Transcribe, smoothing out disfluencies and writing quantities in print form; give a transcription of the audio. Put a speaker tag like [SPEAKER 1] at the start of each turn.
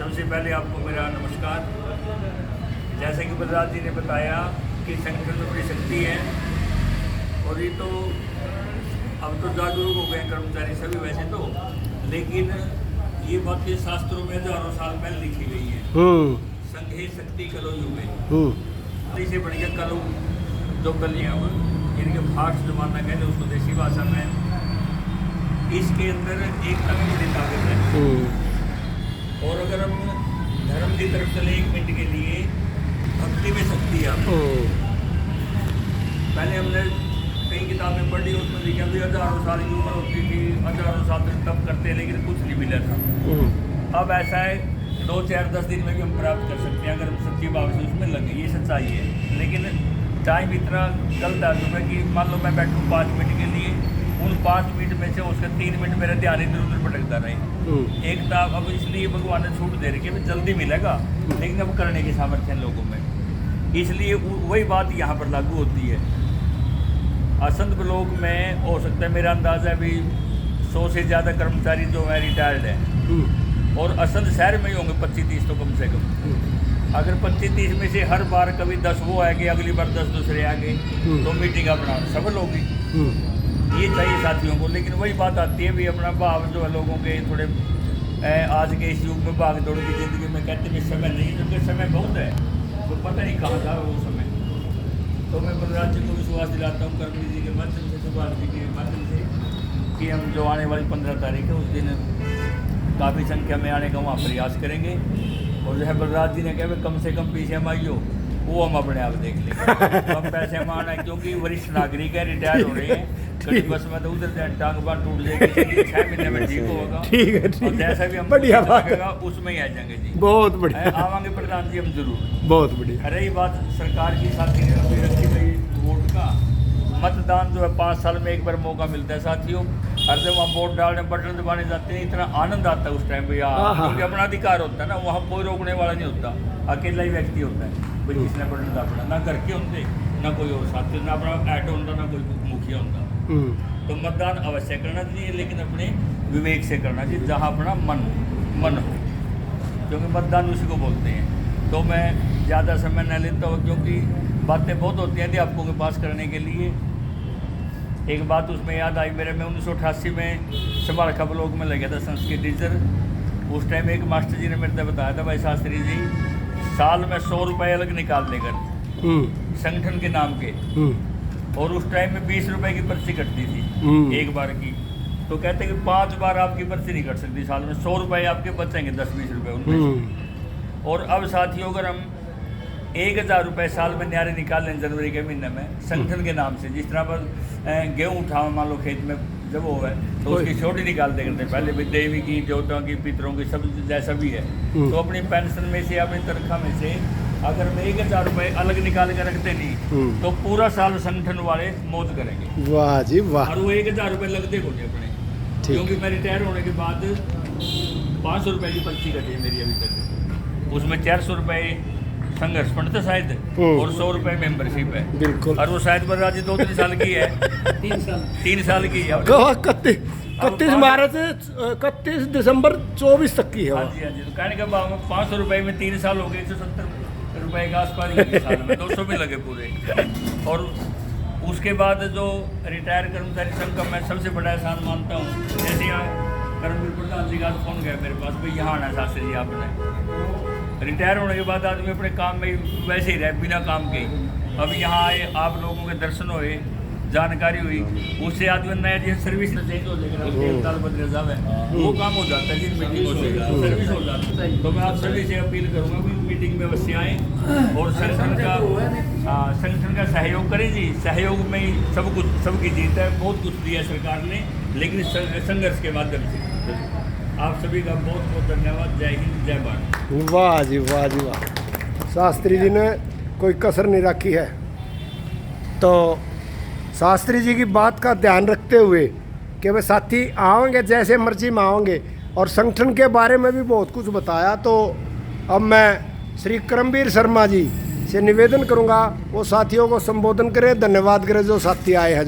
[SPEAKER 1] सबसे पहले आपको मेरा नमस्कार। जैसे कि बलराज जी ने बताया कि संगठन में बड़ी शक्ति है और ये तो अब तो जागरूक हो गए कर्मचारी सभी वैसे तो, लेकिन ये बातें शास्त्रों में हजारों साल पहले लिखी गई है। संघे शक्ति कलो युगे, इसे बढ़िया कलो दो कलियाँ इनके फास्ट जमाना कहते उसको देसी भाषा में, इसके अंदर एकता की बड़ी ताकत है। और अगर हम धर्म की तरफ चले 1 मिनट के लिए, भक्ति में शक्ति है। पहले हमने कई किताबें पढ़ी, उसमें लिखा भी हजारों साल की उम्र होती थी, हजारों साल तक तप करते, लेकिन कुछ नहीं मिला था। अब ऐसा है 2, 4, 10 दिन में भी हम प्राप्त कर सकते हैं अगर हम सच्ची भाव से उसमें लगे, ये सच्चाई है। लेकिन टाइम इतना गलत है सुबह कि मान लो मैं बैठूँ 5 मिनट के लिए, उन 5 मिनट में से उसका 3 मिनट मेरा ध्यान इधर उधर भटकता रहे। एक तो अब इसलिए भगवान ने छूट दे रही है जल्दी मिलेगा, लेकिन अब करने की सामर्थ्य है लोगों में, इसलिए वही बात यहाँ पर लागू होती है। असंत ब्लॉक में हो सकता है, मेरा अंदाजा भी 100 से ज़्यादा कर्मचारी जो है रिटायर्ड है, और असंत शहर में ही होंगे 25-30 तो कम से कम। अगर 25-30 में से हर बार कभी 10 वो आ गए, अगली बार 10 दूसरे आ गए, तो मीटिंग अपना सफल होगी। ये चाहिए साथियों को। लेकिन वही बात आती है भी अपना भाव जो है लोगों के थोड़े आज के इस युग में भाग दौड़ की ज़िंदगी में कहते हैं समय नहीं, क्योंकि समय बहुत है, तो पता नहीं कहाँ था वो समय। तो मैं बलराज जी को विश्वास दिलाता हूँ कर्मवीर जी के माध्यम से, सुभाष जी के माध्यम से, कि हम जो आने वाली 15 तारीख है उस दिन काफ़ी संख्या में आने का वहाँ प्रयास करेंगे। और जो है बलराज जी ने कहा कम से कम पीछे हम आइयो, वो हम अपने आप देख लेंगे। कम पैसे में आना है क्योंकि वरिष्ठ नागरिक है, रिटायर हो रहे हैं, कभी बस में तो उधर टांग बार टूट जाएगी, 6 महीने में ठीक होगा।
[SPEAKER 2] ठीक है,
[SPEAKER 1] और जैसा भी हम
[SPEAKER 2] बढ़िया बात है,
[SPEAKER 1] उसमें ही आ जाएंगे जी।
[SPEAKER 2] बहुत बढ़िया,
[SPEAKER 1] आवांगे प्रधान जी हम जरूर,
[SPEAKER 2] बहुत बढ़िया।
[SPEAKER 1] रही बात सरकार की साथी ने अभी रखी गई वोट का, मतदान जो है 5 साल में एक बार मौका मिलता है साथियों। हर जब वहाँ वोट डालने बटन दबाने जाते हैं, इतना आनंद आता है उस टाइम पे यार, क्योंकि अपना अधिकार होता है ना, वहाँ कोई रोकने वाला नहीं होता, अकेला ही व्यक्ति होता है भाई जिसने बटन दबाना, ना घर के होते, ना कोई और साथी, ना अपना ऐड होता, ना कोई मुखिया होता। तो मतदान अवश्य करना चाहिए, लेकिन अपने विवेक से करना चाहिए, जहाँ अपना मन हो, क्योंकि मतदान उसी को बोलते हैं। तो मैं ज़्यादा समय न लेता हूँ, क्योंकि बातें बहुत होती हैं आपको के पास करने के लिए। एक बात उसमें याद आई मेरे, मैं 1988 में समारखा ब्लॉक में लग गया था संस्कृत टीचर। उस टाइम एक मास्टर जी ने मेरे से बताया था, भाई शास्त्री जी साल में 100 रुपये अलग निकाल लेकर संगठन के नाम के, और उस टाइम में 20 रुपये की पर्ची कटती थी एक बार की। तो कहते कि 5 बार आपकी पर्ची नहीं कट सकती साल में, 100 रुपये आपके बचेंगे, 10-20 रुपये उनमें। और अब साथियों अगर हम 1000 रुपये साल में न्यारे निकाल लें जनवरी के महीने में संगठन के नाम से, जिस तरह पर गेहूँ उठाओ मान लो खेत में जब वो है तो उसकी छोटी निकालते करते, पहले भी देवी की, देवताओं की, पितरों की, सब जैसा भी है। तो अपनी पेंशन में से, अपनी तनख्वाह में से अगर हम 1000 रुपये अलग निकाल कर रखते नहीं, तो पूरा साल संगठन वाले मौज करेंगे।
[SPEAKER 2] वाह जी वाह।
[SPEAKER 1] और वो 1000 रुपये लगते को नहीं अपने, क्योंकि मैं रिटायर होने के बाद 500 रुपये की पर्ची कटी है मेरी अभी तक, उसमें 400 रुपये संघर्ष फंड था शायद, और 100 रुपये मेंबरशिप है।
[SPEAKER 2] बिल्कुल।
[SPEAKER 1] और वो शायद बलराज जी 2-3 साल की है, 3 साल की है।
[SPEAKER 2] 31 मार्च से 31 दिसंबर 24 तक की है।
[SPEAKER 1] हाँ जी हाँ जी। तो कहने का 500 रुपये में 3 साल हो गए, 170 रुपये के आसपास लगे साल में, 200 में लगे पूरे। और उसके बाद जो रिटायर कर्मचारी संघ का मैं सबसे बड़ा एहसान मानता हूँ, जैसे यहाँ कर्मवीर प्रधान जी का फोन गया मेरे पास, भाई यहाँ आना शास्त्री जी आपने। रिटायर होने के बाद आदमी अपने काम में वैसे ही रहे बिना काम के ही, अब यहाँ आए, आप लोगों के दर्शन हुए, जानकारी हुई, उससे आदमी नया जैसे सर्विस चेंज हो जाएगा, बदले साहब है वो काम हो जाता है, जिन मीटिंग हो जाएगा सर्विस हो जाता है। तो मैं आप सभी से अपील करूँगा कि मीटिंग में अवश्य आएँ और संगठन का सहयोग करें जी। सहयोग में ही सब कुछ, सबकी जीत है। बहुत कुछ दिया सरकार ने, लेकिन संघर्ष के माध्यम से। आप सभी का बहुत बहुत धन्यवाद। जय हिंद, जय भारत।
[SPEAKER 2] वाह जी वाह जी वाह। शास्त्री जी ने कोई कसर नहीं रखी है। तो शास्त्री जी की बात का ध्यान रखते हुए कि वे साथी आओगे जैसे मर्जी में आओगे, और संगठन के बारे में भी बहुत कुछ बताया। तो अब मैं श्री कर्मवीर शर्मा जी से निवेदन करूंगा वो साथियों को संबोधन करें, धन्यवाद करें जो साथी आए हैं।